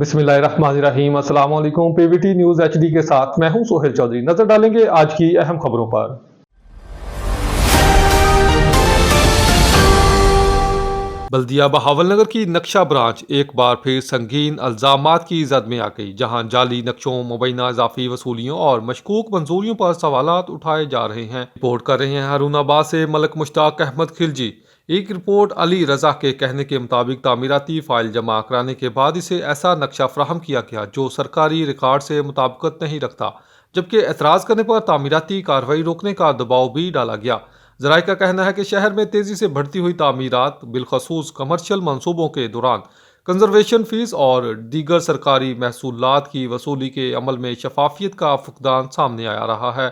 बिस्मिल्लाहिर्रहमानिर्रहीम। अस्सलाम वालेकुम। पीवीटी न्यूज़ एचडी के साथ मैं हूं सोहेल चौधरी। नजर डालेंगे आज की अहम खबरों पर। बल्दिया बहावलनगर की नक्शा ब्रांच एक बार फिर संगीन अल्जामात की जद में आ गई, जहां जाली नक्शों, मुबैना इजाफी वसूलियों और मशकूक मंजूरियों पर सवालात उठाए जा रहे हैं। रिपोर्ट कर रहे हैं हारूनाबाद से मलक मुश्ताक अहमद खिलजी। एक रिपोर्ट अली रजा के कहने के मुताबिक तामीराती फाइल जमा कराने के बाद इसे ऐसा नक्शा फराहम किया गया जो सरकारी रिकॉर्ड से मुताबिकत नहीं रखता, जबकि एतराज़ करने पर तामीराती कार्रवाई रोकने का दबाव भी डाला गया। ज़राए का कहना है कि शहर में तेज़ी से बढ़ती हुई तामीरात, बिलखसूस कमर्शियल मंसूबों के दौरान कंजर्वेशन फीस और दीगर सरकारी महसूलात की वसूली के अमल में शफाफियत का फुकदान सामने आ रहा है।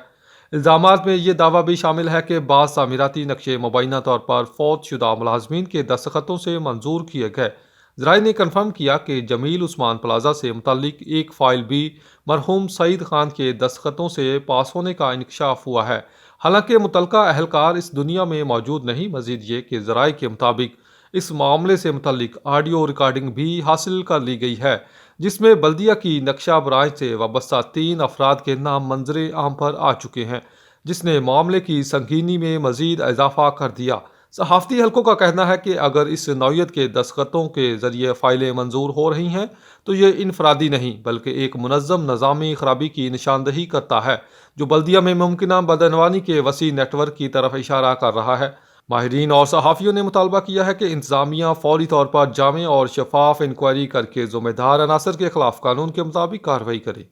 इल्ज़ामात में ये दावा भी शामिल है कि बाज़ तामीराती नक्शे मुबैना तौर पर फौत शुदा मुलाजमीन के दस्तखतों से मंजूर किए गए। ज़राए ने कन्फर्म किया कि जमील उस्मान प्लाजा से मुतल्लिक एक फ़ाइल भी मरहूम सईद खान के दस्तखतों से पास होने का इंकशाफ हुआ है। हालांकि मुतलका अहलकार इस दुनिया में मौजूद नहीं। मजीद ये कि ज़राए के मुताबिक इस मामले से मुतल्लिक ऑडियो रिकॉर्डिंग भी हासिल कर ली गई है, जिसमें बल्दिया की नक्शा ब्रांच से वाबस्ता 3 अफराद के नाम मंजरे आम पर आ चुके हैं, जिसने मामले की संगीनी में मजीद इजाफा कर दिया। सहाफ़ती हलकों का कहना है कि अगर इस नौयत के दस्तखतों के ज़रिए फ़ाइलें मंजूर हो रही हैं तो ये इनफरादी नहीं बल्कि एक मुनज़्ज़म निज़ामी खराबी की निशानदही करता है, जो बल्दिया में मुमकिन बदअनवानी के वसी नेटवर्क की तरफ इशारा कर रहा है। माहिरीन और सहाफ़ियों ने मुतालबा किया है कि इंतज़ामिया फौरी तौर पर जामे और शफाफ इंक्वायरी करके ज़िम्मेदार अनासर के खिलाफ कानून के मुताबिक कार्रवाई करे।